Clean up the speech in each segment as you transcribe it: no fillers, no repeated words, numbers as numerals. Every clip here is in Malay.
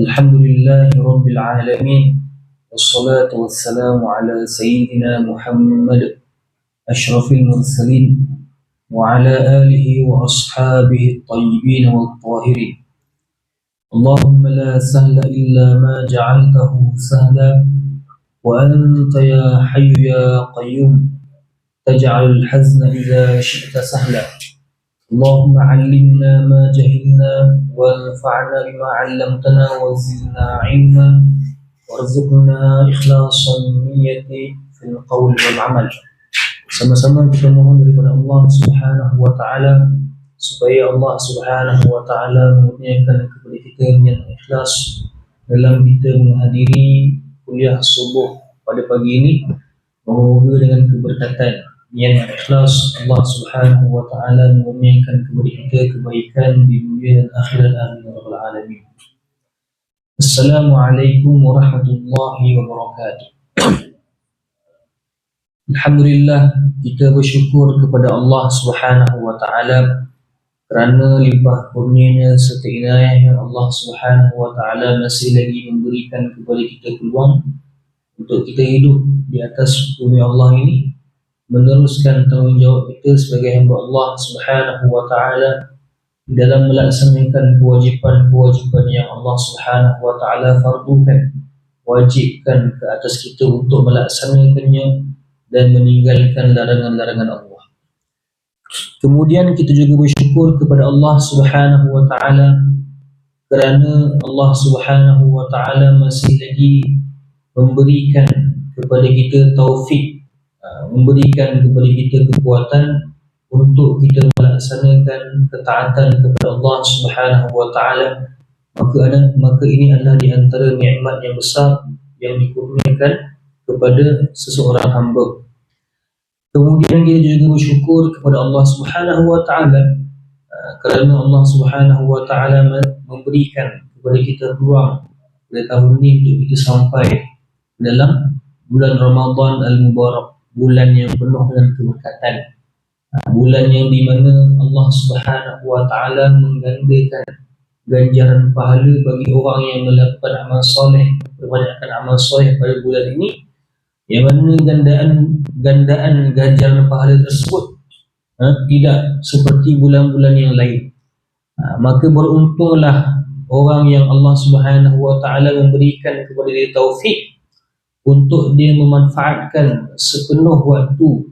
الحمد لله رب العالمين، والصلاة والسلام على سيدنا محمد أشرف المرسلين وعلى آله وأصحابه الطيبين والطاهرين. اللهم لا سهل إلا ما جعلته سهلا، وأنت يا حي يا قيوم تجعل الحزن إذا شئت سهلا. اللهم علمنا ما جهلنا وانفعنا بما علمتنا وزدنا علما وارزقنا إخلاص النية في القول والعمل. Sama-sama kita mohon daripada Allah Subhanahu wa taala supaya Allah Subhanahu wa taala menurunkan kepada kita yang ikhlas dalam kita menghadiri kuliah subuh pada pagi ini. Moga dengan keberkatan yang ikhlas Allah Subhanahu wa taala menurunkan kepada kita kebaikan di dunia dan akhirat. Amin ya rabbal alamin. Assalamualaikum warahmatullahi wabarakatuh. Alhamdulillah, kita bersyukur kepada Allah Subhanahu wa taala kerana limpah kurnianya serta inayah yang Allah Subhanahu wa taala masih lagi memberikan kepada kita peluang untuk kita hidup di atas bumi Allah ini, meneruskan tanggungjawab kita sebagai hamba Allah Subhanahu wa taala dalam melaksanakan kewajipan-kewajipan yang Allah Subhanahu wa taala fardukan, wajibkan ke atas kita untuk melaksanakannya dan meninggalkan larangan-larangan Allah. Kemudian kita juga bersyukur kepada Allah Subhanahu wa taala kerana Allah Subhanahu wa taala masih lagi memberikan kepada kita taufik, memberikan kepada kita kekuatan untuk kita melaksanakan ketaatan kepada Allah Subhanahu wa taala. Maka ini adalah di antara nikmat yang besar yang dikurniakan kepada seseorang hamba. Kemudian kita juga bersyukur kepada Allah Subhanahu wa taala kerana Allah Subhanahu wa taala memberikan kepada kita peluang pada tahun ini untuk kita sampai dalam bulan Ramadan al-Mubarak, bulan yang penuh dengan keberkatan, bulan yang di mana Allah Subhanahu wa taala menggandakan ganjaran pahala bagi orang yang melakukan amal soleh, perbanyakkan amal soleh pada bulan ini, yang mana gandaan ganjaran pahala tersebut tidak seperti bulan-bulan yang lain. Maka beruntunglah orang yang Allah Subhanahu wa taala memberikan kepada dia taufik untuk dia memanfaatkan sepenuh waktu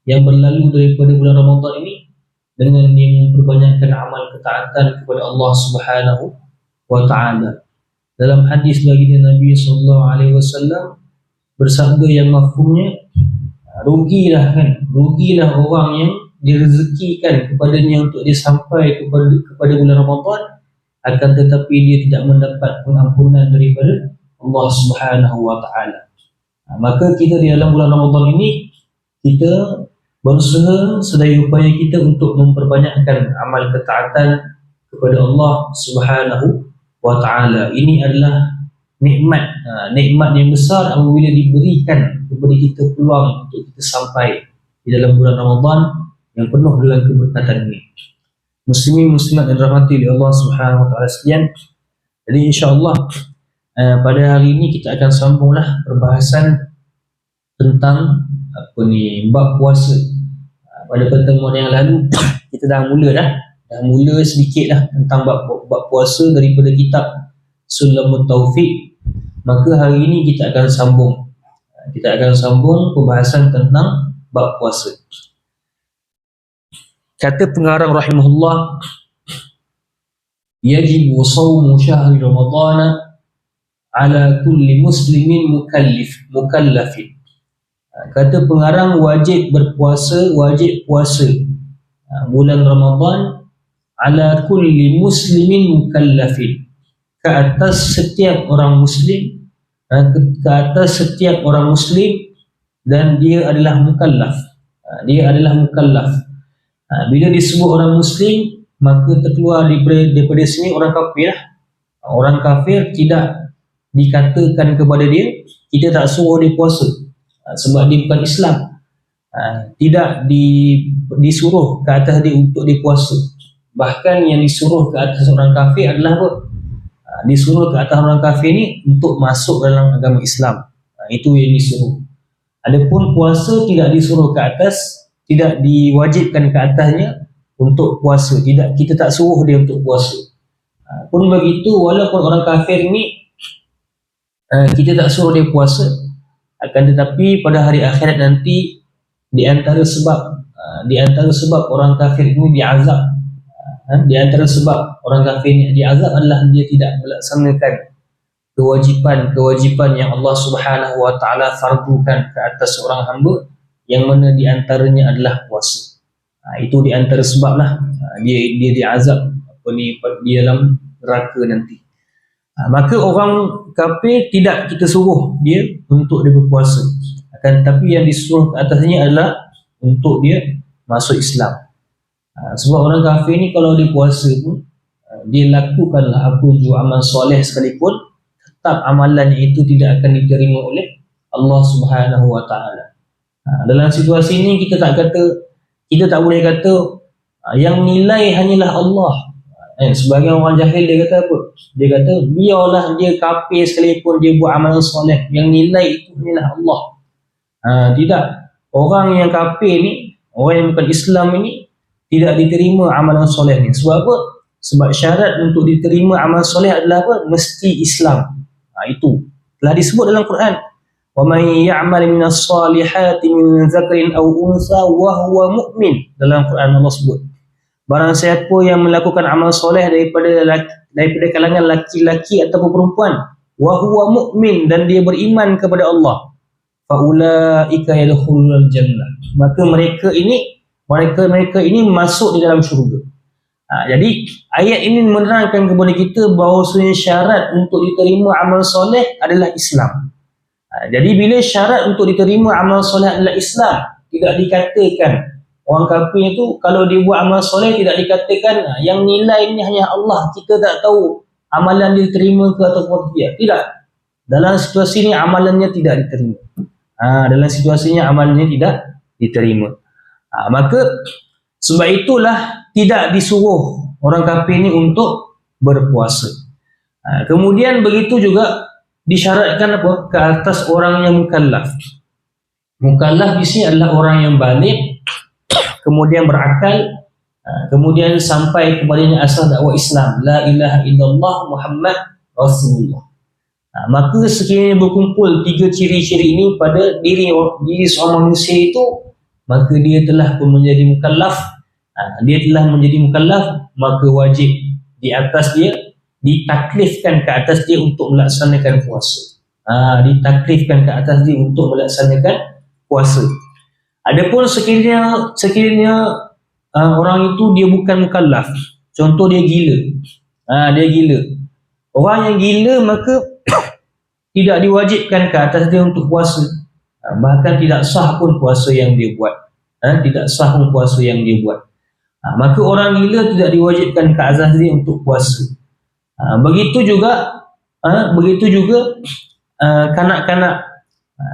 yang berlalu daripada bulan Ramadan ini dengan dia memperbanyakkan amal ketaatan kepada Allah Subhanahu wa taala. Dalam hadis baginda Nabi sallallahu alaihi wasallam bersabda yang mafhumnya, rugilah orang yang direzekikan kepadanya untuk dia sampai kepada bulan Ramadan, akan tetapi dia tidak mendapat pengampunan daripada Allah Subhanahu wa taala. Maka kita di dalam bulan Ramadan ini kita berusaha sedaya upaya kita untuk memperbanyakkan amal ketaatan kepada Allah Subhanahu wa taala. Ini adalah nikmat yang besar apabila diberikan kepada kita peluang untuk kita sampai di dalam bulan Ramadan yang penuh dengan keberkatan ini. Muslimin muslimat yang dirahmati oleh Allah Subhanahu wa taala sekalian. Jadi insya-Allah pada hari ini kita akan sambunglah perbahasan tentang bab puasa. Pada pertemuan yang lalu kita dah mula sedikit tentang bab puasa daripada kitab Sulamut Taufiq. Maka hari ini kita akan sambung pembahasan tentang bab puasa. Kata pengarang rahimahullah, yajibu shawmu syahri ramadhana ala kulli muslimin mukallafin. Kata pengarang, wajib puasa bulan Ramadan ala kulli muslimin mukallafin, ke atas setiap orang muslim, dan dia adalah mukallaf. Bila disebut orang muslim, maka terkeluar daripada sini orang kafir. Orang kafir tidak dikatakan kepada dia, kita tak suruh dia puasa sebab dia bukan Islam. Tidak disuruh ke atas dia untuk dia puasa. Bahkan yang disuruh ke atas orang kafir adalah apa? Disuruh ke atas orang kafir ni untuk masuk dalam agama Islam. Itu yang disuruh. Adapun puasa tidak disuruh ke atas, tidak diwajibkan ke atasnya untuk puasa. Tidak, kita tak suruh dia untuk puasa. Pun begitu, walaupun orang kafir ni kita tak suruh dia puasa, akan tetapi pada hari akhirat nanti di antara sebab orang kafir ini diazab, di antara sebab orang kafir ini diazab adalah dia tidak melaksanakan kewajipan yang Allah Subhanahu wa taala fardukan ke atas seorang hamba, yang mana di antaranya adalah puasa. Itu di antara sebablah dia diazab di dalam neraka nanti. Maka orang kafir tidak kita suruh dia untuk dia berpuasa, akan tetapi yang disuruh ke atasnya adalah untuk dia masuk Islam. Sebab orang kafir ni kalau dia puasa pun, dia lakukanlah apa jua amal soleh sekalipun, tetap amalannya itu tidak akan diterima oleh Allah Subhanahu wa taala. Dalam situasi ini kita tak boleh kata yang nilai hanyalah Allah. Sebagai orang jahil dia kata apa? Dia kata biarlah dia kafir sekalipun dia buat amalan soleh, yang nilai itu hanyalah Allah. Tidak. Orang yang kafir ni, orang yang bukan Islam ini, tidak diterima amalan soleh ni. Sebab apa? Sebab syarat untuk diterima amalan soleh adalah apa? Mesti Islam. Itu telah disebut dalam Quran. Wa may ya'mal minas salihati min dzakarin aw unsa wa huwa mu'min. Dalam Quran Allah sebut, barang siapa yang melakukan amal soleh daripada kalangan laki-laki ataupun perempuan, wa huwa mu'min, dan dia beriman kepada Allah, fa ulaika yadkhulul jannah, maka mereka ini masuk di dalam syurga. Jadi ayat ini menerangkan kepada kita bahawa syarat untuk diterima amal soleh adalah Islam. Jadi bila syarat untuk diterima amal soleh adalah Islam, tidak dikatakan orang kafir itu kalau dia buat amal soleh tidak dikatakan yang nilai ini hanya Allah, kita tak tahu amalan dia diterima ke ataupun tidak. Tidak. Dalam situasi ini amalannya tidak diterima. Dalam situasinya amalannya tidak diterima. Maka sebab itulah tidak disuruh orang kafir ini untuk berpuasa. Kemudian begitu juga disyaratkan apa? Ke atas orang yang mukallaf. Mukallaf di sini adalah orang yang baligh, kemudian berakal, kemudian sampai kepadanya asal dakwah Islam, la ilaha illallah Muhammad Rasulullah. Maka sekiranya berkumpul tiga ciri-ciri ini pada diri seorang manusia itu, maka dia telah pun menjadi mukallaf. Maka wajib di atas dia, ditaklifkan ke atas dia untuk melaksanakan puasa. Ditaklifkan ke atas dia untuk melaksanakan puasa. Adapun sekiranya orang itu dia bukan mukallaf, contoh dia gila. Dia gila. Orang yang gila maka tidak diwajibkan ke atas dia untuk puasa. Bahkan tidak sah pun puasa yang dia buat. Maka orang gila tidak diwajibkan ke atas dia untuk puasa. Begitu juga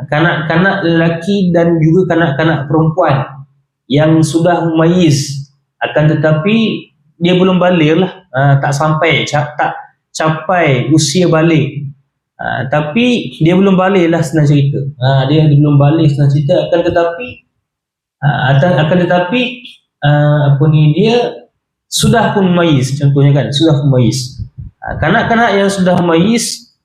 kanak-kanak lelaki dan juga kanak-kanak perempuan yang sudah mumayyiz, akan tetapi dia belum baligh lah, tak capai usia baligh. Tapi dia belum baligh lah senang cerita. Dia belum baligh senang cerita, akan tetapi dia sudah pun mumayyiz, contohnya kan, sudah pun mumayyiz. Kanak-kanak yang sudah mumayyiz,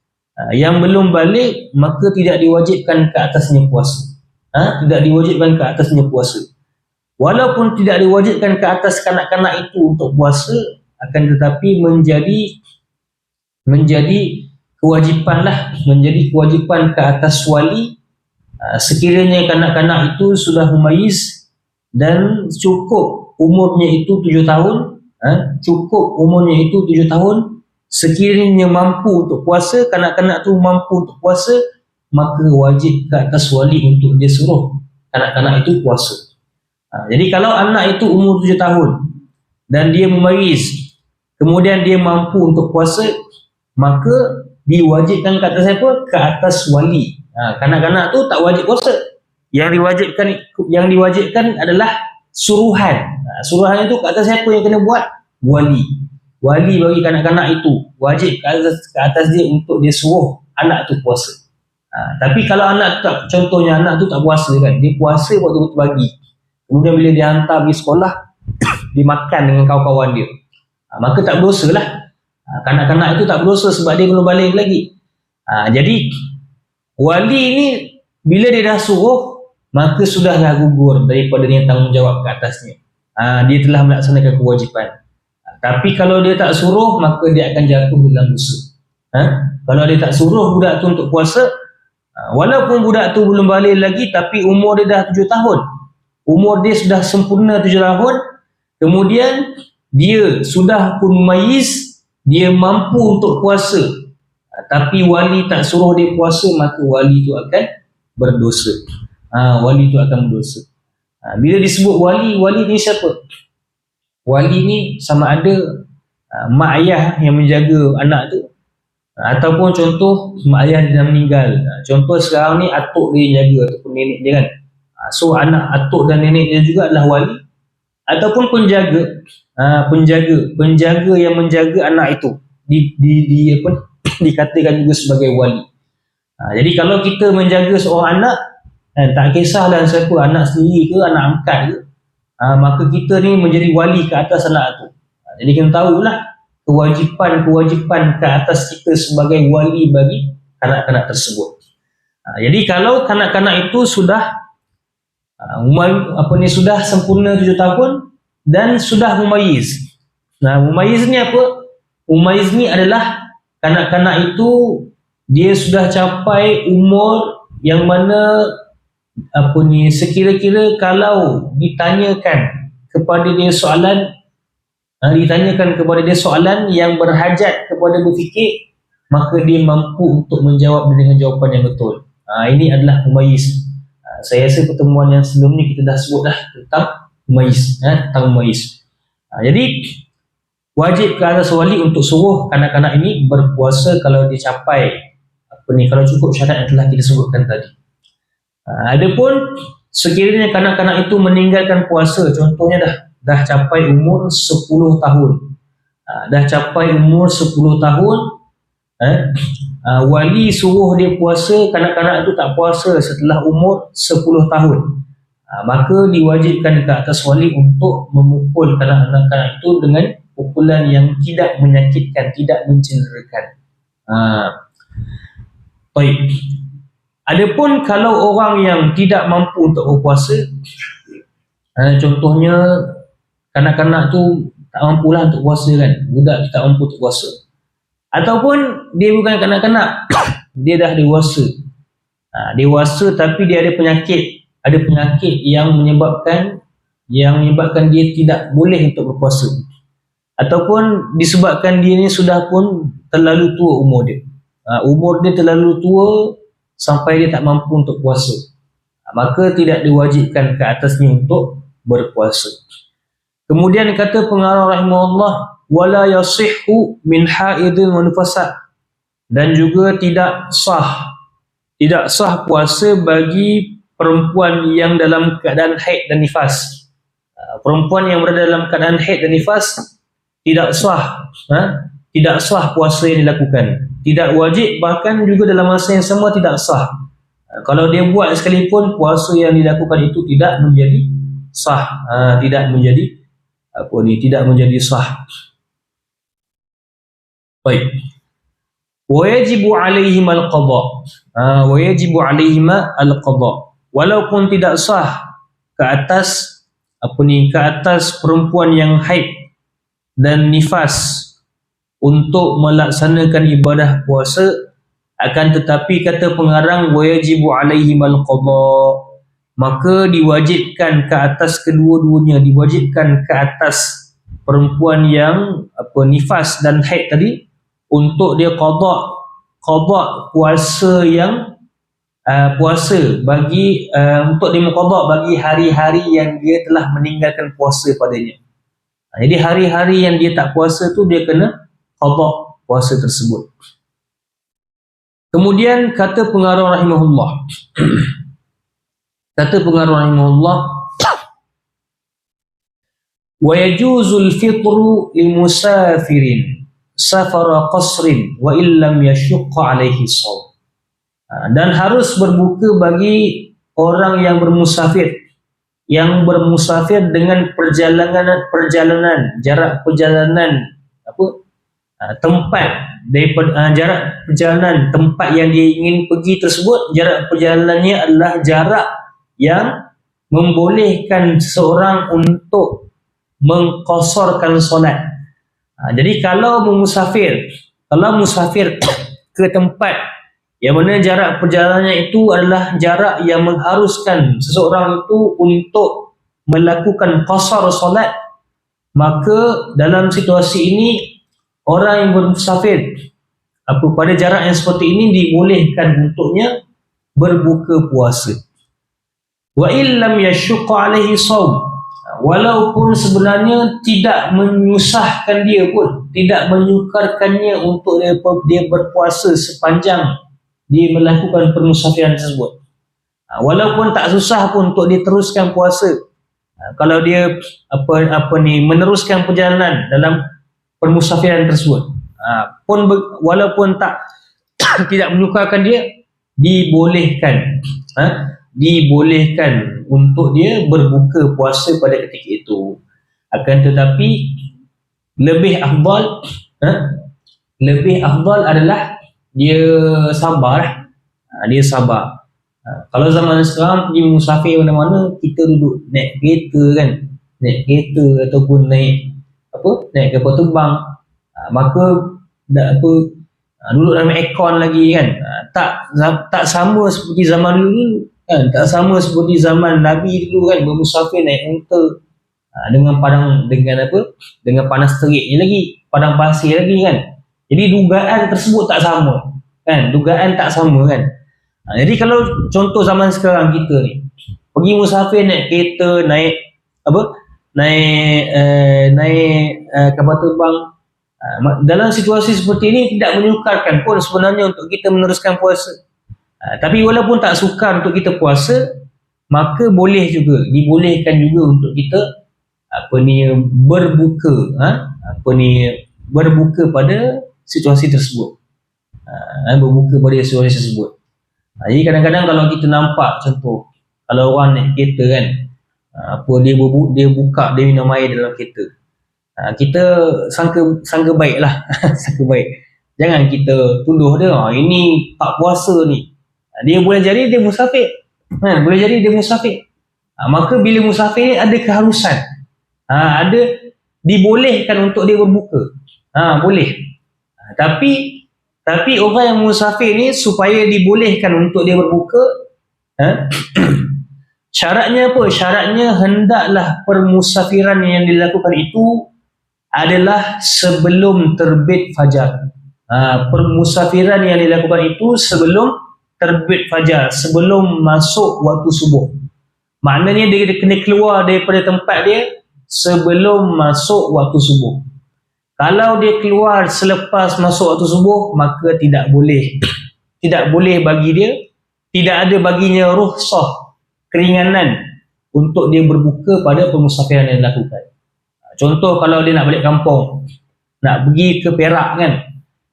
yang belum balik, maka tidak diwajibkan ke atasnya puasa. Tidak diwajibkan ke atasnya puasa. Walaupun tidak diwajibkan ke atas kanak-kanak itu untuk puasa, akan tetapi menjadi kewajipan ke atas wali. Sekiranya kanak-kanak itu sudah mumayyiz dan cukup umurnya itu 7 tahun, sekiranya mampu untuk puasa, kanak-kanak tu mampu untuk puasa, maka wajib ke atas wali untuk dia suruh kanak-kanak itu puasa. Jadi kalau anak itu umur 7 tahun dan dia mumayyiz, kemudian dia mampu untuk puasa, maka diwajibkan ke atas siapa? Ke atas wali. Kanak-kanak tu tak wajib puasa. Yang diwajibkan adalah suruhan. Suruhan itu ke atas siapa yang kena buat? Wali. wali bagi kanak-kanak itu wajib ke atas dia untuk dia suruh anak tu puasa. Tapi kalau anak tak, contohnya anak tu tak puasa kan, dia puasa waktu bagi, kemudian bila dia hantar pergi sekolah, dia makan dengan kawan-kawan dia, maka tak berdosa lah. Kanak-kanak itu tak berdosa sebab dia belum balik lagi. Jadi wali ni bila dia dah suruh, maka sudahlah gugur daripada yang tanggungjawab ke atasnya. Dia telah melaksanakan kewajipan. Tapi kalau dia tak suruh, maka dia akan jatuh dalam dosa. Kalau dia tak suruh budak tu untuk puasa, walaupun budak tu belum balik lagi, tapi umur dia dah 7 tahun, umur dia sudah sempurna 7 tahun, kemudian dia sudah pun mumayyiz, dia mampu untuk puasa, tapi wali tak suruh dia puasa, maka wali itu akan berdosa. Wali itu akan berdosa. Bila disebut wali, wali ni siapa? Wali ni sama ada mak ayah yang menjaga anak tu, ataupun contoh mak ayah dia dah meninggal. Contoh sekarang ni atuk dia yang jaga ataupun nenek dia kan. So anak atuk dan nenek dia juga adalah wali, ataupun penjaga yang menjaga anak itu dikatakan juga sebagai wali. Jadi kalau kita menjaga seorang anak, tak kisahlah siapa, anak sendiri ke anak angkat ke, maka kita ni menjadi wali ke atas anak tu. Jadi kita tahulah kewajipan ke atas kita sebagai wali bagi kanak-kanak tersebut. Jadi kalau kanak-kanak itu sudah sudah sempurna 7 tahun dan sudah mumayyiz. Mumayyiz ni apa? Mumayyiz ni adalah kanak-kanak itu dia sudah capai umur yang mana sekira-kira kalau ditanyakan kepada dia soalan yang berhajat kepada berfikir, maka dia mampu untuk menjawab dengan jawapan yang betul. Ini adalah mumayyiz. Saya rasa pertemuan yang sebelum ni kita dah sebut dah tentang mumayyiz. Jadi wajib ke atas wali untuk suruh kanak-kanak ini berpuasa kalau dia capai kalau cukup syarat yang telah kita sebutkan tadi. Adapun sekiranya kanak-kanak itu meninggalkan puasa, contohnya dah capai umur 10 tahun. Wali suruh dia puasa, kanak-kanak itu tak puasa setelah umur 10 tahun. Maka diwajibkan ke atas wali untuk memukul kanak-kanak itu dengan pukulan yang tidak menyakitkan, tidak mencederakan. Baik. Adapun kalau orang yang tidak mampu untuk berpuasa, contohnya kanak-kanak tu tak mampulah untuk puasa kan, budak tu tak mampu untuk puasa, ataupun dia bukan kanak-kanak, dia dah dewasa tapi dia ada penyakit yang menyebabkan dia tidak boleh untuk berpuasa, ataupun disebabkan dia ni sudah pun terlalu tua umur dia terlalu tua sampai dia tak mampu untuk puasa, maka tidak diwajibkan ke atasnya untuk berpuasa. Kemudian kata pengarang rahimahullah, wala yasihhu min haidin wa nufasa, dan juga tidak sah puasa bagi perempuan yang dalam keadaan haid dan nifas. Perempuan yang berada dalam keadaan haid dan nifas tidak sah puasa yang dilakukan, tidak wajib, bahkan juga dalam masa yang sama tidak sah. Kalau dia buat sekalipun, puasa yang dilakukan itu tidak menjadi sah, tidak menjadi sah. Baik. Wajibu alaihim al-qada. Walaupun tidak sah ke atas perempuan yang haid dan nifas untuk melaksanakan ibadah puasa, akan tetapi kata pengarang wajibu alaihim al-qada, maka diwajibkan ke atas kedua-duanya, diwajibkan ke atas perempuan yang nifas dan haid tadi untuk dia qada puasa bagi untuk dia qada bagi hari-hari yang dia telah meninggalkan puasa padanya. Jadi hari-hari yang dia tak puasa tu dia kena qada puasa tersebut. Kemudian kata pengarang rahimahullah, Wa yajuzul fitru limusafirin safara qasrin wa illam yashqa alaihi shaum. Dan harus berbuka bagi orang yang bermusafir dengan perjalanan jarak perjalanan tempat daripada jarak perjalanan tempat yang dia ingin pergi tersebut, jarak perjalanannya adalah jarak yang membolehkan seseorang untuk mengqasarkan solat. Jadi kalau musafir ke tempat yang mana jarak perjalanannya itu adalah jarak yang mengharuskan seseorang itu untuk melakukan qasar solat, maka dalam situasi ini orang yang bermusafir pada jarak yang seperti ini dibolehkan untuknya berbuka puasa. Wa illam yashqa alaihi shaum, walaupun sebenarnya tidak menyusahkan dia pun, tidak menyukarkannya untuk dia berpuasa sepanjang dia melakukan permusafiran tersebut. Walaupun tak susah pun untuk dia teruskan puasa. Kalau dia meneruskan perjalanan dalam permusafiran tersebut, walaupun tak tidak menyukarkan dia, dibolehkan untuk dia berbuka puasa pada ketika itu. Akan tetapi lebih afdal adalah dia sabar. Kalau zaman sekarang pergi musafir mana-mana, kita duduk naik kereta ataupun naik kapal terbang, maka duduk dalam aircon lagi kan. Tak sama seperti zaman dulu kan, tak sama seperti zaman Nabi dulu kan, bermusafir naik unta dengan panas teriknya lagi, padang pasir lagi kan. Jadi dugaan tersebut tak sama kan. Jadi kalau contoh zaman sekarang kita ni pergi musafir naik kereta, naik kapal terbang, dalam situasi seperti ini tidak menyukarkan pun sebenarnya untuk kita meneruskan puasa. Tapi walaupun tak sukar untuk kita puasa, maka dibolehkan juga untuk kita berbuka pada situasi tersebut. Jadi kadang-kadang kalau kita nampak contoh, kalau orang naik kereta kan, dia buka, dia minum air dalam kereta, kita sangka baik lah. Sangka baik. Jangan kita tuduh dia, ini tak puasa ni. Dia boleh jadi dia musafir. Maka bila musafir ni ada keharusan, ada dibolehkan untuk dia berbuka. Boleh. Tapi orang yang musafir ni supaya dibolehkan untuk dia berbuka, syaratnya apa? Syaratnya hendaklah permusafiran yang dilakukan itu adalah sebelum terbit fajar. Permusafiran yang dilakukan itu sebelum terbit fajar, sebelum masuk waktu subuh. Maknanya dia kena keluar daripada tempat dia sebelum masuk waktu subuh. Kalau dia keluar selepas masuk waktu subuh, maka tidak boleh bagi dia, tidak ada baginya rukhsah, keringanan untuk dia berbuka pada permusafiran yang dilakukan. Contoh kalau dia nak balik kampung, nak pergi ke Perak kan.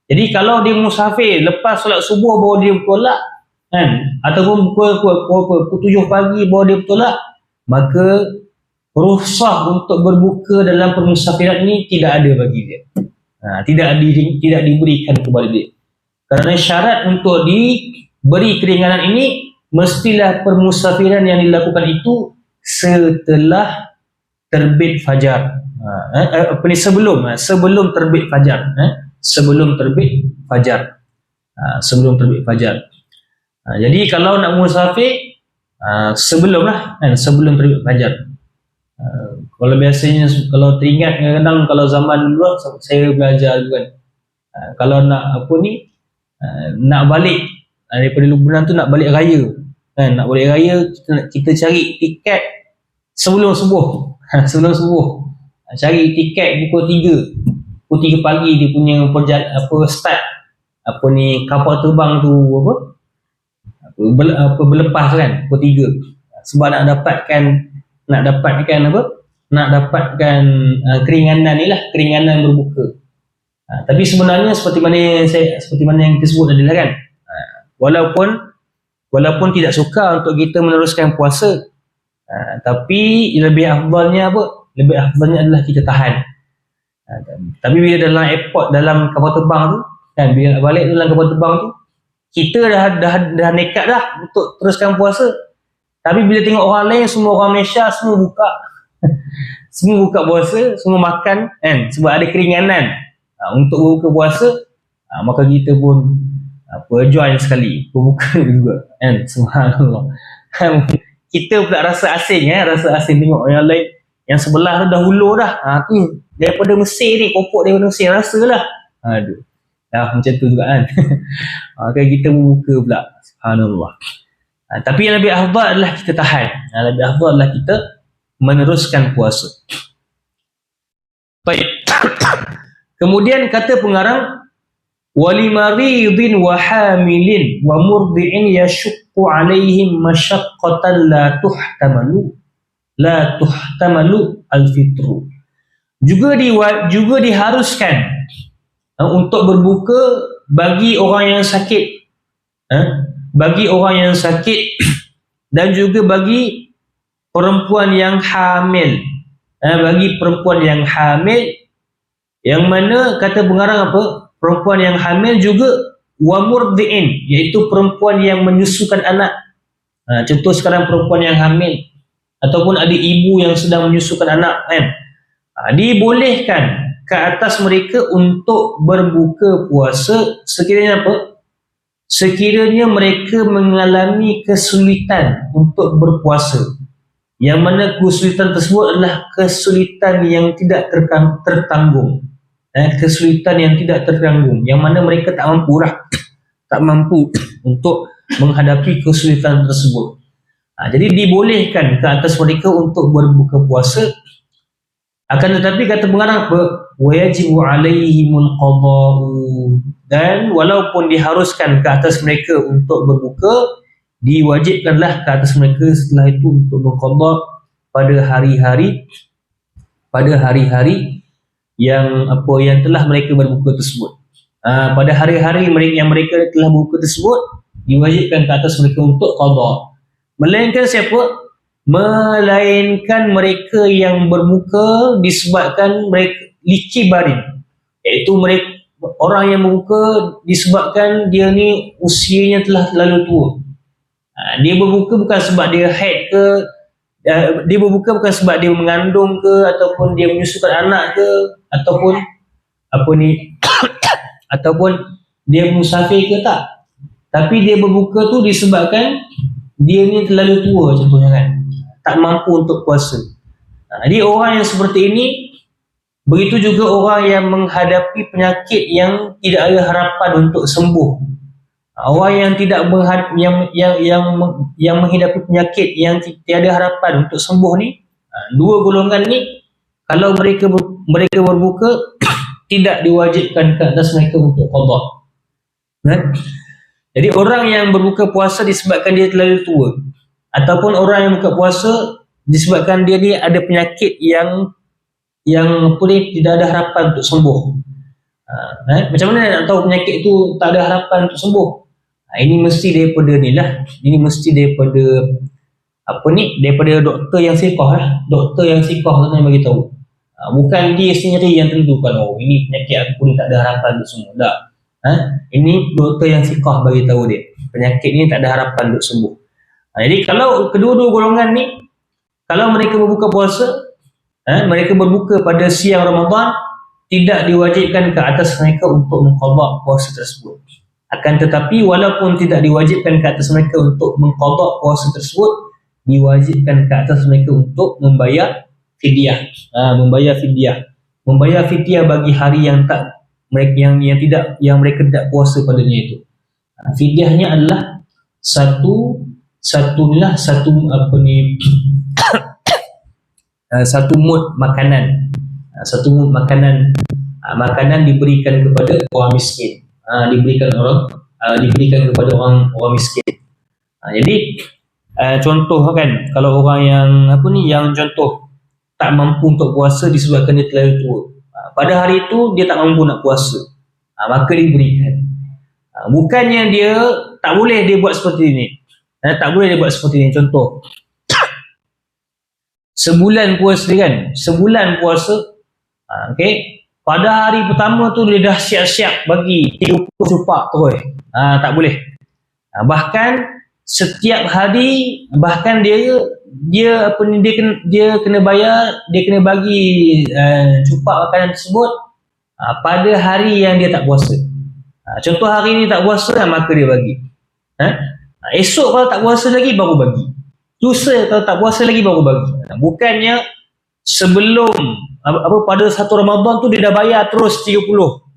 Jadi kalau dia musafir lepas solat subuh baru dia bertolak kan, ataupun pukul 7 pagi baru dia bertolak, maka rukhsah untuk berbuka dalam permusafiran ini tidak ada bagi dia. Tidak diberikan kepada dia. Kerana syarat untuk diberi keringanan ini mestilah permusafiran yang dilakukan itu setelah terbit fajar. Sebelum terbit fajar. Sebelum terbit fajar. Jadi kalau nak musafir sebelum terbit fajar. Kalau biasanya, kalau teringat kadang-kadang kalau zaman dulu saya belajar juga kan, kalau nak nak balik daripada Lubnan tu, nak balik raya kan, kita cari tiket sebelum subuh. Cari tiket pukul 3 pagi dia punya start kapal terbang tu berlepas kan pukul 3, sebab nak dapatkan nak dapatkan keringanan ni lah, keringanan berbuka. Tapi sebenarnya seperti mana yang kita sebut tadi lah kan, walaupun tidak suka untuk kita meneruskan puasa, tapi lebih afdalnya apa? Lebih afdalnya adalah kita tahan. Tapi bila dalam airport, dalam kapal terbang tu kan, bila balik dalam kapal terbang tu, kita dah nekat dah untuk teruskan puasa. Tapi bila tengok orang lain, semua orang Malaysia semua buka semua buka puasa, semua makan kan, sebab ada keringanan untuk berbuka puasa, maka kita pun join sekali berbuka juga kan. Subhanallah. Kita pula rasa asing tengok orang lain yang sebelah tu dah hulur dah, tu daripada Mesir ni, kopok daripada Mesir, rasalah. Aduh, macam tu juga kan. Kan kita berbuka pula. Subhanallah. Tapi yang lebih afdal adalah kita tahan. Lebih afdal adalah kita meneruskan puasa. Baik. Kemudian kata pengarang, walimaridin wa hamilin wa murdi'in yashukku alaihim masyaqqatan la tuhtamalu al-fitru. Juga diharuskan untuk berbuka bagi orang yang sakit, bagi orang yang sakit dan juga bagi perempuan yang hamil, bagi perempuan yang hamil, yang mana kata pengarang apa, perempuan yang hamil juga wa murdi'in, iaitu perempuan yang menyusukan anak. Contoh sekarang perempuan yang hamil ataupun ada ibu yang sedang menyusukan anak kan, dibolehkan ke atas mereka untuk berbuka puasa sekiranya apa? Sekiranya mereka mengalami kesulitan untuk berpuasa, yang mana kesulitan tersebut adalah kesulitan yang tidak tertanggung, kesulitan yang tidak tertanggung, yang mana mereka tak mampu untuk menghadapi kesulitan tersebut. Jadi dibolehkan ke atas mereka untuk berbuka puasa. Akan tetapi kata pengarang apa? Wajibu alaihimul qada'u, dan walaupun diharuskan ke atas mereka untuk berbuka, diwajibkanlah ke atas mereka setelah itu untuk berqada pada hari-hari yang telah mereka berbuka tersebut. Pada hari-hari yang mereka telah berbuka tersebut, diwajibkan ke atas mereka untuk qada. Melainkan siapa? Melainkan mereka yang berbuka disebabkan mereka likibarin, iaitu mereka orang yang berbuka disebabkan dia ni usianya telah terlalu tua. Dia berbuka bukan sebab dia haid ke, dia berbuka bukan sebab dia mengandung ke, ataupun dia menyusukan anak ke, ataupun ataupun dia musafir ke, tak. Tapi dia berbuka tu disebabkan dia ni terlalu tua contohnya kan, tak mampu untuk puasa. Jadi orang yang seperti ini, begitu juga orang yang menghadapi penyakit yang tidak ada harapan untuk sembuh. Orang yang tidak yang menghadapi penyakit yang tiada harapan untuk sembuh ni, dua golongan ni, kalau mereka berbuka tidak diwajibkan ke atas mereka untuk qada. Jadi orang yang berbuka puasa disebabkan dia terlalu tua, ataupun orang yang buka puasa disebabkan dia ni ada penyakit yang tidak ada harapan untuk sembuh. Macam mana nak tahu penyakit itu tak ada harapan untuk sembuh? Ini mesti daripada daripada doktor yang siqah lah. Doktor yang siqah tu yang bagi tahu. Bukan dia sendiri yang tentukan, ini penyakit aku ni tak ada harapan untuk sembuh. Tak. Ini doktor yang siqah bagi tahu dia, penyakit ni tak ada harapan untuk sembuh. Jadi kalau kedua-dua golongan ni, kalau mereka berbuka puasa, mereka berbuka pada siang Ramadan, tidak diwajibkan ke atas mereka untuk mengqada puasa tersebut. Akan tetapi walaupun tidak diwajibkan ke atas mereka untuk mengqada puasa tersebut, diwajibkan ke atas mereka untuk membayar fidyah. Membayar fidyah bagi hari yang mereka tidak puasa padanya itu. Fidyahnya adalah satu mud makanan. Makanan diberikan kepada orang miskin. Diberikan kepada orang miskin. Jadi contoh kan, kalau orang yang contoh tak mampu untuk puasa disebabkan dia terlalu tua. Pada hari itu dia tak mampu nak puasa, maka diberikan. Bukannya dia tak boleh dia buat seperti ini. Tak boleh dia buat seperti ini. Contoh, sebulan puasa kan, sebulan puasa, okey, pada hari pertama tu dia dah siap-siap bagi 30 cupak terus. Tak boleh. Bahkan setiap hari, bahkan dia kena bayar, dia kena bagi cupak makanan tersebut pada hari yang dia tak puasa. Contoh hari ni tak puasa, maka dia bagi. Esok kalau tak puasa lagi baru bagi. Lusa kalau tak puasa lagi baru bagi. Bukannya sebelum pada satu Ramadan tu dia dah bayar terus 30.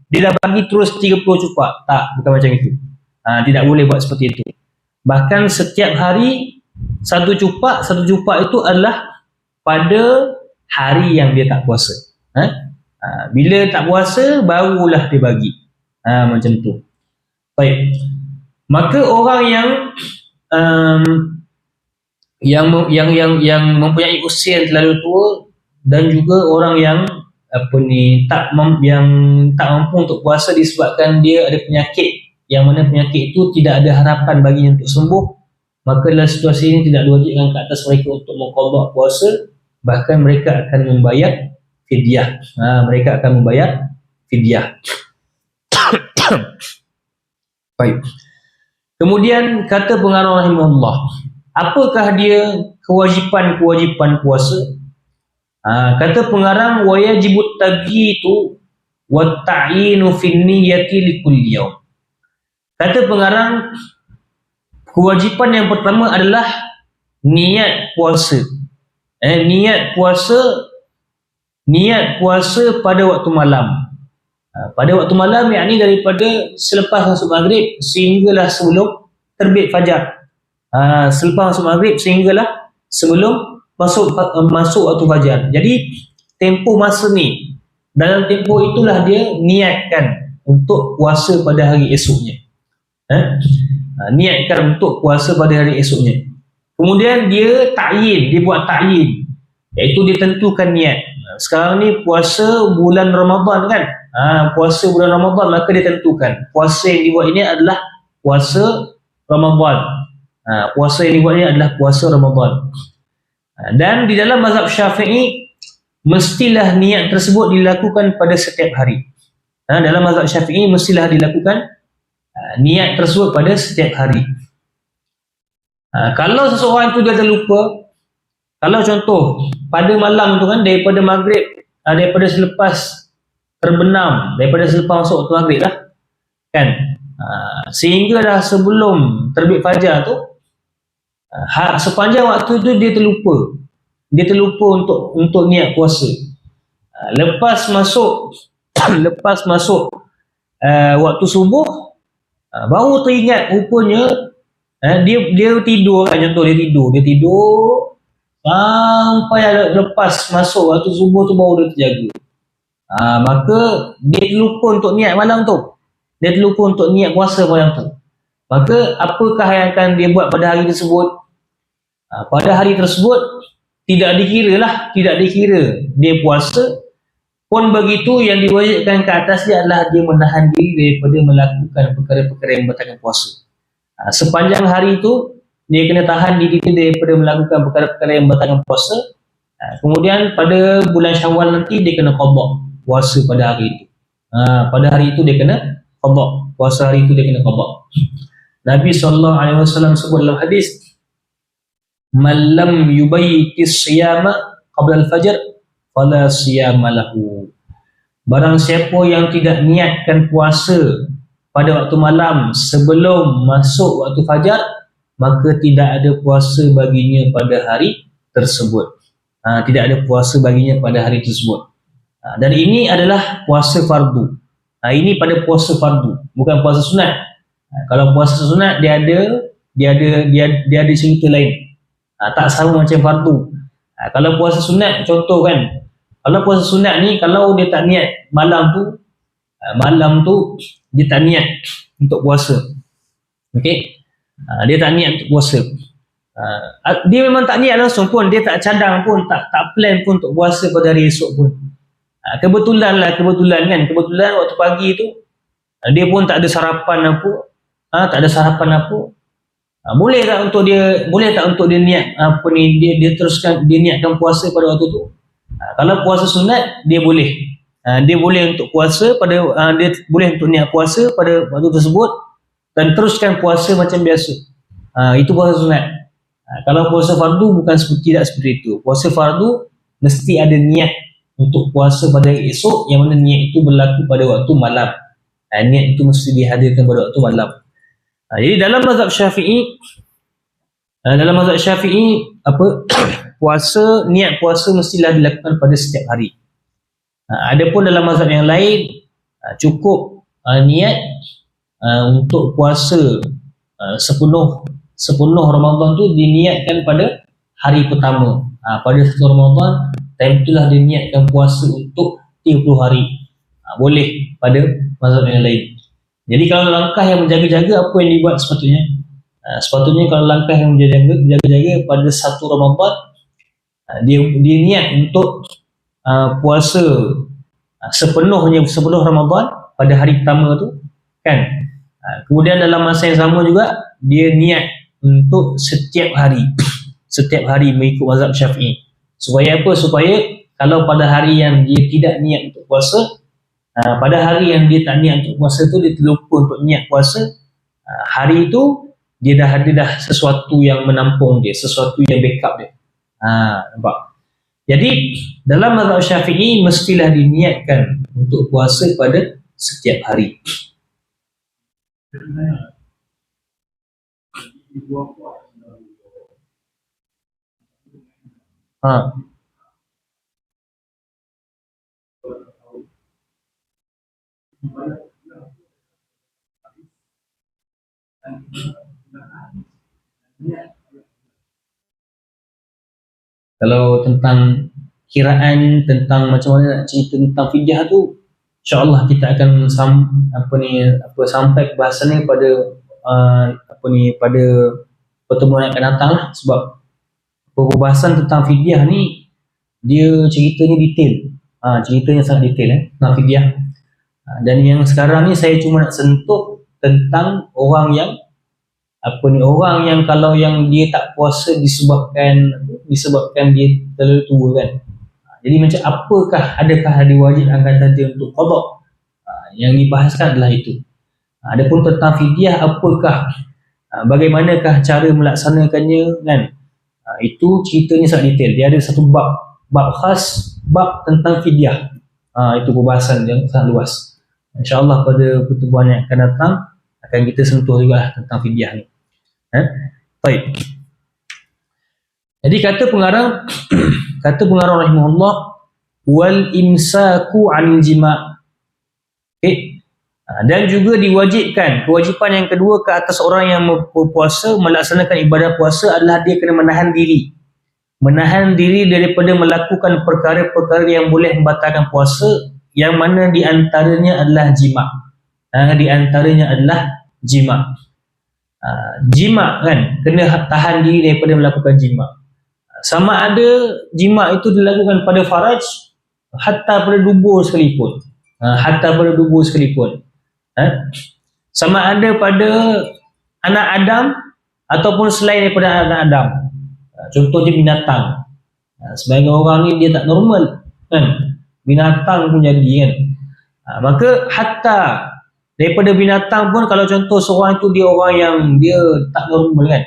Dia dah bagi terus 30 cupak. Tak, bukan macam itu. Tidak boleh buat seperti itu. Bahkan setiap hari satu cupak itu adalah pada hari yang dia tak puasa. Bila tak puasa barulah dia bagi. Macam tu. Baik. Maka orang yang mempunyai usia yang terlalu tua dan juga orang yang tak mampu untuk puasa disebabkan dia ada penyakit, yang mana penyakit itu tidak ada harapan baginya untuk sembuh, maka dalam situasi ini tidak diwajibkan ke atas mereka untuk mengqadha puasa, bahkan mereka akan membayar fidyah. Mereka akan membayar fidyah. Baik. Kemudian kata pengarang rahimahullah, apakah dia kewajipan puasa? Kata pengarang, wa yajibut tabyitu wa ta'yinu fin niyyati likulli yawm. Kata pengarang, kewajipan yang pertama adalah niat puasa. Niat puasa pada waktu malam. Pada waktu malam, yakni daripada selepas masuk maghrib sehinggalah sebelum terbit fajar. Selepas masuk maghrib sehinggalah sebelum masuk waktu fajar. Jadi tempoh masa ni, dalam tempoh itulah dia niatkan untuk puasa pada hari esoknya. Niatkan untuk puasa pada hari esoknya. Kemudian dia ta'yin, dia buat ta'yin, iaitu dia tentukan niat. Sekarang ni puasa bulan Ramadan kan, puasa bulan Ramadan, maka dia tentukan puasa yang dibuat ini adalah puasa Ramadan. Puasa yang dibuat ini adalah puasa Ramadan. Dan di dalam mazhab Syafi'i mestilah niat tersebut dilakukan pada setiap hari. Dalam mazhab Syafi'i mestilah dilakukan niat tersebut pada setiap hari. Kalau seseorang itu dia terlupa, kalau contoh pada malam tu kan, daripada maghrib, daripada selepas terbenam, daripada selepas masuk waktu maghrib lah kan, sehingga dah sebelum terbit fajar tu, sepanjang waktu tu dia terlupa untuk niat puasa. Lepas masuk waktu subuh, baru teringat rupanya dia tidur kan, contoh dia tidur sampai lepas masuk waktu subuh tu baru dia terjaga. Maka dia terlupa untuk niat malam tu, dia terlupa untuk niat puasa malam tu. Maka apakah yang akan dia buat pada hari tersebut? Pada hari tersebut tidak dikira dia puasa. Pun begitu, yang diwajibkan ke atas dia adalah dia menahan diri daripada melakukan perkara-perkara yang membatalkan puasa. Sepanjang hari itu dia kena tahan diri dia daripada melakukan perkara-perkara yang membatalkan puasa. Kemudian pada bulan Syawal nanti dia kena qadha puasa pada hari itu. Pada hari itu dia kena qadha puasa, hari itu dia kena qadha. Nabi SAW sebut dalam hadis, man lam yubayyitis siyama qabla al-fajr fala siyama lahu. Barang siapa yang tidak niatkan puasa pada waktu malam sebelum masuk waktu fajar, maka tidak ada puasa baginya pada hari tersebut. Tidak ada puasa baginya pada hari tersebut. Dan ini adalah puasa fardu. Ini pada puasa fardu, bukan puasa sunat. Kalau puasa sunat dia ada cerita lain. Tak sama macam fardu. Kalau puasa sunat, contoh kan, kalau puasa sunat ni, kalau dia tak niat malam tu dia tak niat untuk puasa. Okey. Dia tak niat untuk puasa. Dia memang tak niat langsung pun, dia tak cadang pun, tak plan pun untuk puasa pada hari esok pun. Kebetulan waktu pagi tu dia pun tak ada sarapan apa. Boleh tak untuk dia niat dia teruskan, dia niatkan puasa pada waktu tu. Kalau puasa sunat dia boleh. Dia boleh untuk puasa dia boleh untuk niat puasa pada waktu tersebut dan teruskan puasa macam biasa. Itu puasa sunat. Kalau puasa fardu tidak seperti itu. Puasa fardu mesti ada niat untuk puasa pada esok, yang mana niat itu berlaku pada waktu malam. Niat itu mesti dihadirkan pada waktu malam. Jadi dalam mazhab Syafi'i niat puasa mestilah dilakukan pada setiap hari. Adapun dalam mazhab yang lain cukup niat untuk puasa sepenuh Ramadan tu diniatkan pada hari pertama. Pada 1 Ramadan, time itulah diniatkan puasa untuk 30 hari. Boleh pada mazhab yang lain. Jadi kalau langkah yang menjaga-jaga, apa yang dibuat sepatutnya? Sepatutnya kalau langkah yang menjaga-jaga pada 1 Ramadan, dia niat untuk puasa sepenuh Ramadan pada hari pertama tu kan. Kemudian dalam masa yang sama juga dia niat untuk setiap hari mengikut mazhab Syafi'i. Supaya apa? Supaya kalau pada hari yang dia tidak niat untuk puasa, pada hari yang dia tak niat untuk puasa tu, dia terlupa untuk niat puasa, hari itu dia dah sesuatu yang menampung dia, sesuatu yang backup dia. Nampak? Jadi dalam mazhab Syafi'i mestilah diniatkan untuk puasa pada setiap hari. Kalau tentang kiraan, tentang macam mana nak cerita tentang fidyah tu, insya-Allah kita akan sampai bahasannya pada pada pertemuan yang akan datang lah. Sebab pembahasan tentang fidyah ni dia ceritanya detail. Ceritanya sangat detail tentang fidyah. Dan yang sekarang ni saya cuma nak sentuh tentang orang yang kalau yang dia tak puasa disebabkan dia terlalu tua kan. Jadi macam adakah diwajibkan dia untuk qada? Yang dibahaskan adalah itu. Adapun tentang fidyah, bagaimanakah cara melaksanakannya kan? Itu ceritanya sangat detail. Dia ada satu bab khas, bab tentang fidyah. Itu pembahasan yang sangat luas. InsyaAllah pada pertemuan yang akan datang akan kita sentuh juga tentang fidyah ni. Baik. Jadi kata pengarang rahimahullah, wal imsaku 'anil jima'. Dan juga kewajipan yang kedua ke atas orang yang berpuasa melaksanakan ibadah puasa adalah dia kena menahan diri daripada melakukan perkara-perkara yang boleh membatalkan puasa, yang mana di antaranya adalah jima'. Jima' kan, kena tahan diri daripada melakukan jima'. Sama ada jima' itu dilakukan pada faraj, hatta pada dubur sekalipun. Sama ada pada anak Adam ataupun selain daripada anak Adam. Contohnya binatang. Sebagai orang ni dia tak normal kan, binatang pun jadi kan. Maka hatta daripada binatang pun, kalau contoh seorang itu dia orang yang dia tak normal kan,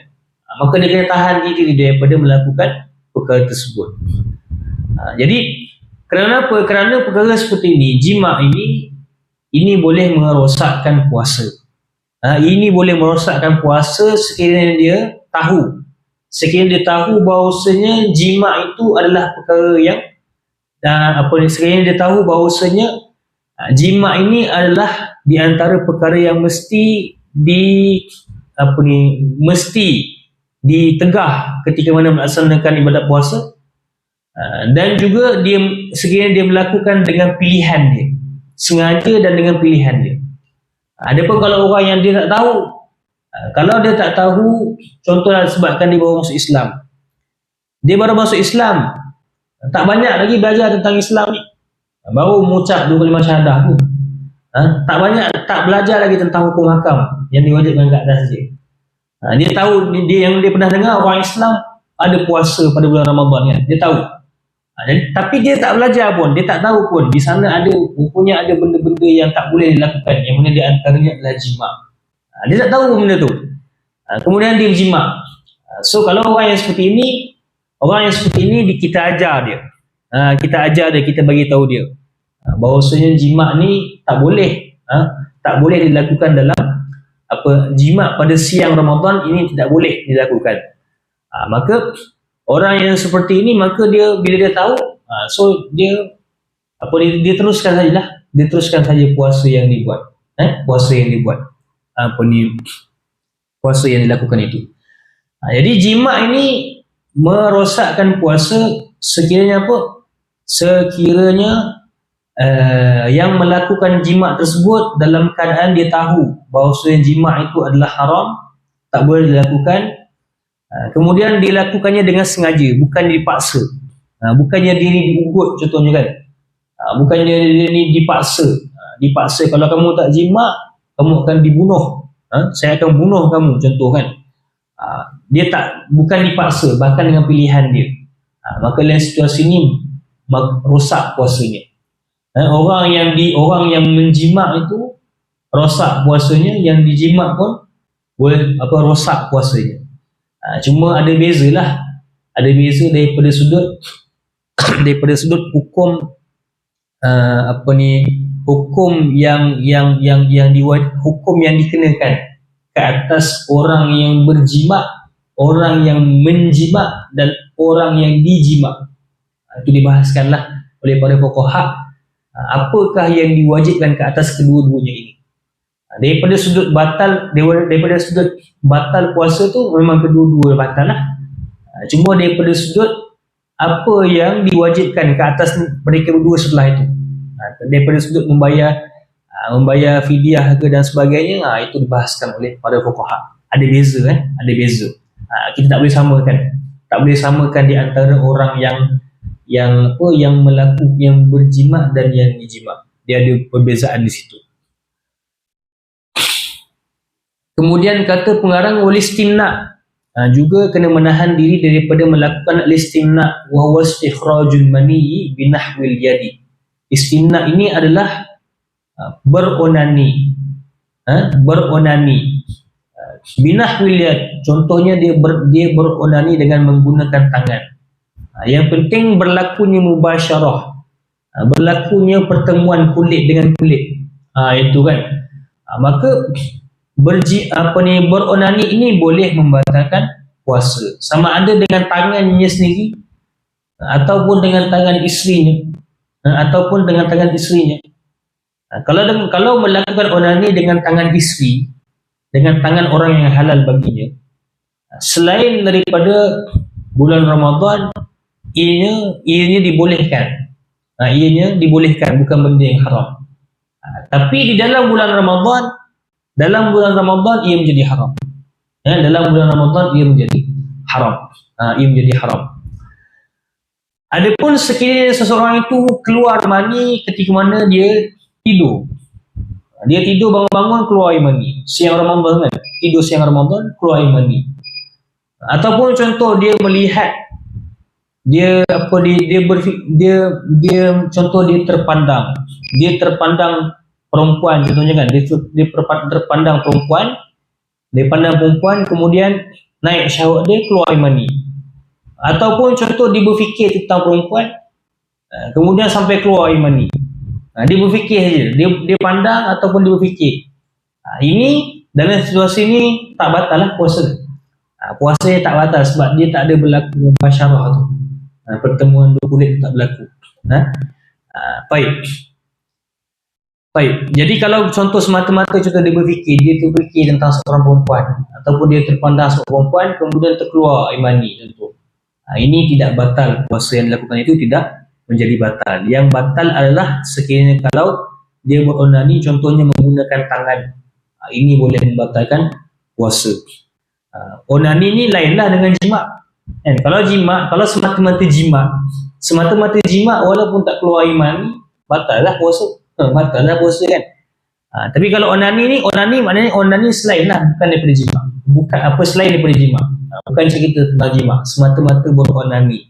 maka dia kena tahan diri daripada melakukan perkara tersebut. Jadi kerana apa? Kerana perkara seperti ini, jima' ini boleh merosakkan puasa. Ini boleh merosakkan puasa sekiranya dia tahu bahawasanya jima' itu adalah perkara yang sekiranya dia tahu bahawasanya jima' ini adalah di antara perkara yang mesti ditegah ketika mana melaksanakan ibadat puasa, dan juga sekiranya dia melakukan dengan pilihan dia, sengaja dan dengan pilihan dia. Adapun kalau orang yang dia tak tahu, Kalau dia tak tahu, contohlah sebabkan dia baru masuk Islam. Dia baru masuk Islam, tak banyak lagi belajar tentang Islam ni. Baru mengucap 2 kalimah syahadah pun. Tak banyak, tak belajar lagi tentang hukum hakam yang diwajibkan ke atas dia. Dia tahu, dia yang dia pernah dengar orang Islam ada puasa pada bulan Ramadan kan. Dia tahu. Tapi dia tak belajar pun, dia tak tahu pun di sana ada rupanya ada benda-benda yang tak boleh dilakukan, yang mana di antaranya adalah jima'. Dia tak tahu benda tu. Kemudian dia jima'. So kalau orang yang seperti ini kita ajar dia. Kita ajar dia, kita bagi tahu dia bahawasanya jima' ni tak boleh, tak boleh dilakukan dalam jima' pada siang Ramadan ini tidak boleh dilakukan. Maka orang yang seperti ini, maka dia bila dia tahu, so dia teruskan sajalah, dia teruskan saja puasa yang dibuat, puasa yang dibuat, puasa yang dilakukan itu. Jadi jima' ini merosakkan puasa sekiranya yang melakukan jima' tersebut dalam keadaan dia tahu bahawa jima' itu adalah haram, tak boleh dilakukan. Kemudian dilakukannya dengan sengaja, bukan dipaksa. Bukannya diri diugut contohnya kan. Bukannya diri dipaksa, kalau kamu tak jima' kamu akan dibunuh. Saya akan bunuh kamu contoh kan. Dia bukan dipaksa, bahkan dengan pilihan dia. Maka dalam situasi ini rosak puasanya. Orang yang menjima' itu rosak puasanya, yang dijima' pun boleh rosak puasanya. Cuma ada beza daripada sudut hukum hukum hukum yang dikenakan ke atas orang yang berjima', orang yang menjima' dan orang yang dijima'. Itu dibahaskanlah oleh para fuqaha, apakah yang diwajibkan ke atas kedua-duanya ini. Daripada sudut batal puasa tu memang kedua-dua batal lah. Cuma daripada sudut apa yang diwajibkan ke atas mereka berdua setelah itu, daripada sudut membayar fidyah ke dan sebagainya, itu dibahaskan oleh para fuqaha. Ada beza. Kita tak boleh samakan di antara orang yang melakukan, yang berjima' dan yang dijima'. Dia ada perbezaan di situ. Kemudian kata pengarang walistimna', juga kena menahan diri daripada melakukan al-istimna' wa huwa istikhrajul maniyyi binahwil yadi. Istimna' ini adalah beronani. Binahwil yad, contohnya dia beronani dengan menggunakan tangan. Yang penting berlakunya mubasyarah, berlakunya pertemuan kulit dengan kulit. Itu kan. Maka beronani ini boleh membatalkan puasa, sama ada dengan tangannya sendiri ataupun dengan tangan isterinya. Kalau melakukan onani dengan tangan isteri, dengan tangan orang yang halal baginya, selain daripada bulan Ramadan, ianya dibolehkan. Ianya dibolehkan, bukan benda yang haram. Tapi di dalam bulan Ramadan ia menjadi haram. Dalam bulan Ramadan ia menjadi haram. Adapun sekiranya seseorang itu keluar mani ketika mana dia tidur. Dia tidur, bangun-bangun keluar air mani. Siang Ramadan kan? Tidur siang Ramadan keluar air mani. Ataupun contoh dia melihat, dia terpandang perempuan contohnya kan, dia terpandang perempuan, kemudian naik syahwat dia, keluar air mani. Ataupun contoh dia berfikir tentang perempuan, kemudian sampai keluar air mani. Dia berfikir saja, dia pandang ataupun dia berfikir. Ini dalam situasi ini tak batal lah puasa. Puasa dia tak batal sebab dia tak ada berlaku mubasyarah tu. Pertemuan dua kulit tak berlaku. Baik. Jadi kalau contoh semata-mata contoh dia berfikir tentang seorang perempuan, ataupun dia terpandang seorang perempuan kemudian terkeluar air mani contoh. Ini tidak batal, puasa yang dilakukan itu tidak menjadi batal. Yang batal adalah sekiranya kalau dia beronani contohnya menggunakan tangan. Ini boleh membatalkan puasa. Onani ni lainlah dengan jima' kan. Kalau semata-mata jima' walaupun tak keluar air mani, batal lah puasa kan. Tapi kalau onani maknanya onani selain lah, bukan daripada jima', bukan apa selain daripada jima', bukan cerita tentang jima', semata-mata beronani.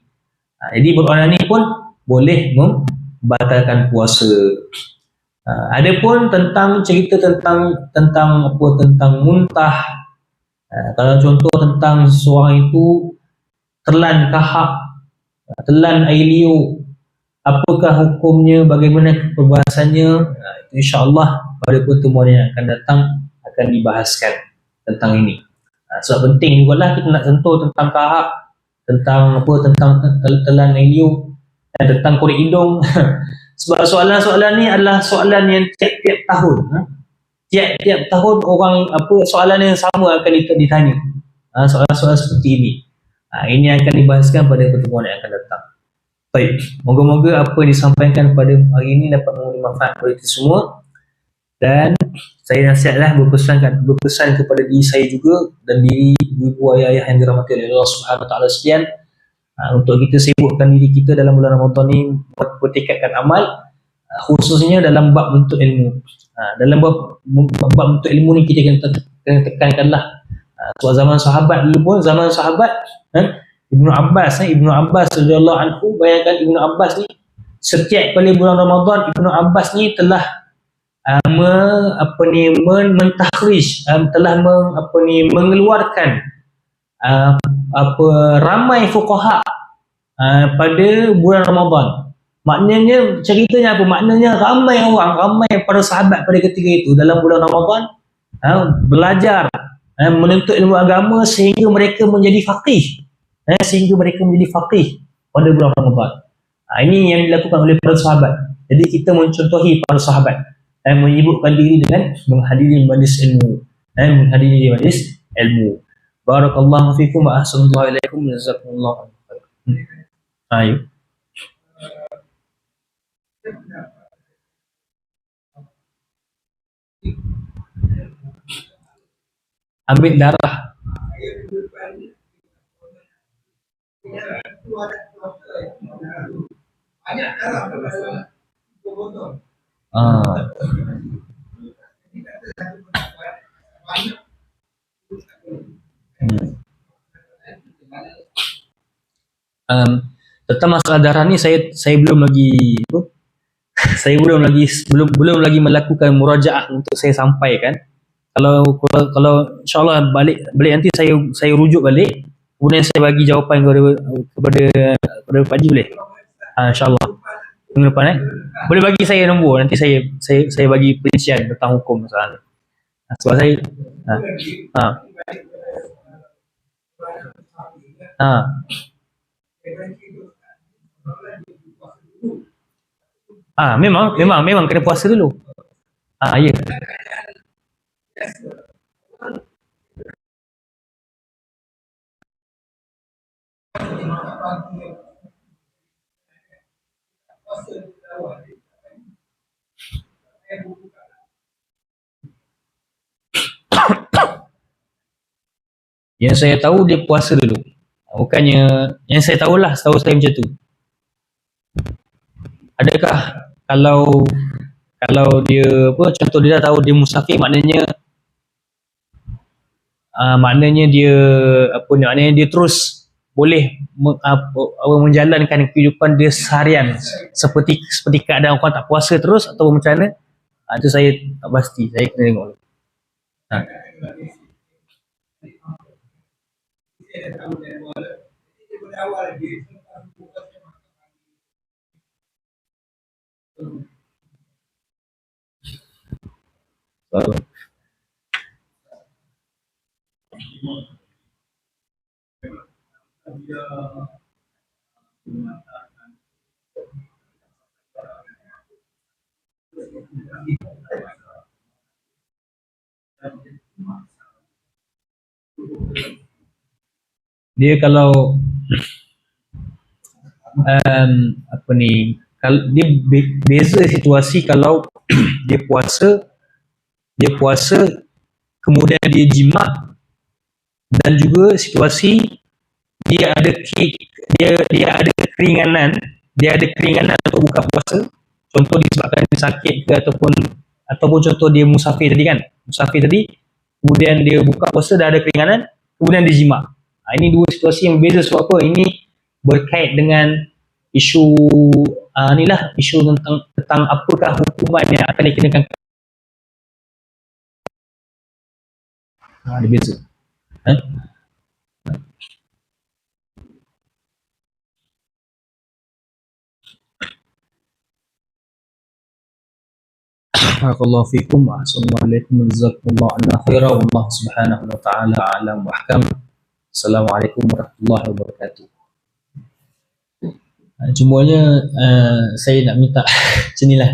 Jadi beronani pun boleh membatalkan puasa. Adapun tentang cerita tentang muntah, kalau contoh tentang seseorang itu telan kahak, telan air liur, apakah hukumnya, bagaimana perbahasannya, itu insya-Allah pada pertemuan yang akan datang akan dibahaskan tentang ini. Sebab penting jugalah kita nak sentuh tentang kahak, tentang telan air liur, tentang korek hidung. Sebab soalan-soalan ni adalah soalan yang tiap-tiap tahun orang soalan yang sama akan ditanya. Soalan-soalan seperti ini. Ini akan dibahaskan pada pertemuan yang akan datang. Baik, moga-moga apa yang disampaikan pada hari ini dapat memberi manfaat kepada kita semua. Dan saya nasihatlah berpesan kepada diri saya juga dan diri ibu ayah yang dirahmati oleh Allah Subhanahu Wa Taala sekalian, untuk kita sibukkan diri kita dalam bulan Ramadan ini, bertekadkan amal, khususnya dalam bab menuntut ilmu. Dalam bab menuntut ilmu ni kita kena tekankanlah. Sebab zaman sahabat dulu pun, Ibnu Abbas radhiyallahu anhu, bayangkan Ibnu Abbas ni setiap kali bulan Ramadan, Ibnu Abbas ni telah mentakhrij, telah mengeluarkan ramai fuqaha pada bulan Ramadan. Maknanya ceritanya apa? Maknanya ramai para sahabat pada ketika itu dalam bulan Ramadan belajar menuntut ilmu agama sehingga mereka menjadi faqih. Pada bulan Ramadan. Ini yang dilakukan oleh para sahabat. Jadi kita mencontohi para sahabat dan menyibukkan diri dengan menghadiri majlis ilmu. Barakallahu fikum wa ahsanallahu ilaikum, jazakumullahu khairan. Ayo. Ambil darah. Banyak darah tentang masalah darah ni saya belum lagi melakukan murajaah untuk saya sampaikan. Kalau insya-Allah balik nanti saya rujuk balik, kemudian saya bagi jawapan kepada Pak Haji boleh? Insya-Allah. Minggu depan boleh bagi saya nombor, nanti saya bagi perincian tentang hukum masalah ni. Sebab saya memang kena puasa dulu. Ya. Yang saya tahu dia puasa dulu. Bukannya yang saya tahulah, setahu saya macam tu. Adakah kalau dia contoh dia dah tahu dia musafir, maknanya dia terus boleh menjalankan kehidupan dia seharian seperti keadaan orang tak puasa terus, atau macam mana? Itu saya tak pasti, saya kena tengok. Dia kalau kalau dia beza situasi kalau dia puasa kemudian dia jima', dan juga situasi dia ada keringanan, untuk buka puasa, contoh disebabkan dia sakit ke, ataupun contoh dia musafir tadi, kemudian dia buka puasa dah ada keringanan, kemudian dia jima. Ini dua situasi yang berbeza. Sebab apa? Ini berkait dengan isu isu tentang apakah hukuman yang akan dikenakan. Ada beza. Barakallahu fikum wa assalamualaikum jazakumullahu anna khaira wallahu subhanahu wa ta'ala alam wa ahkam. Assalamualaikum warahmatullahi wabarakatuh. Cumanya saya nak minta macam inilah,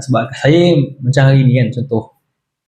sebab saya macam hari ni kan, contoh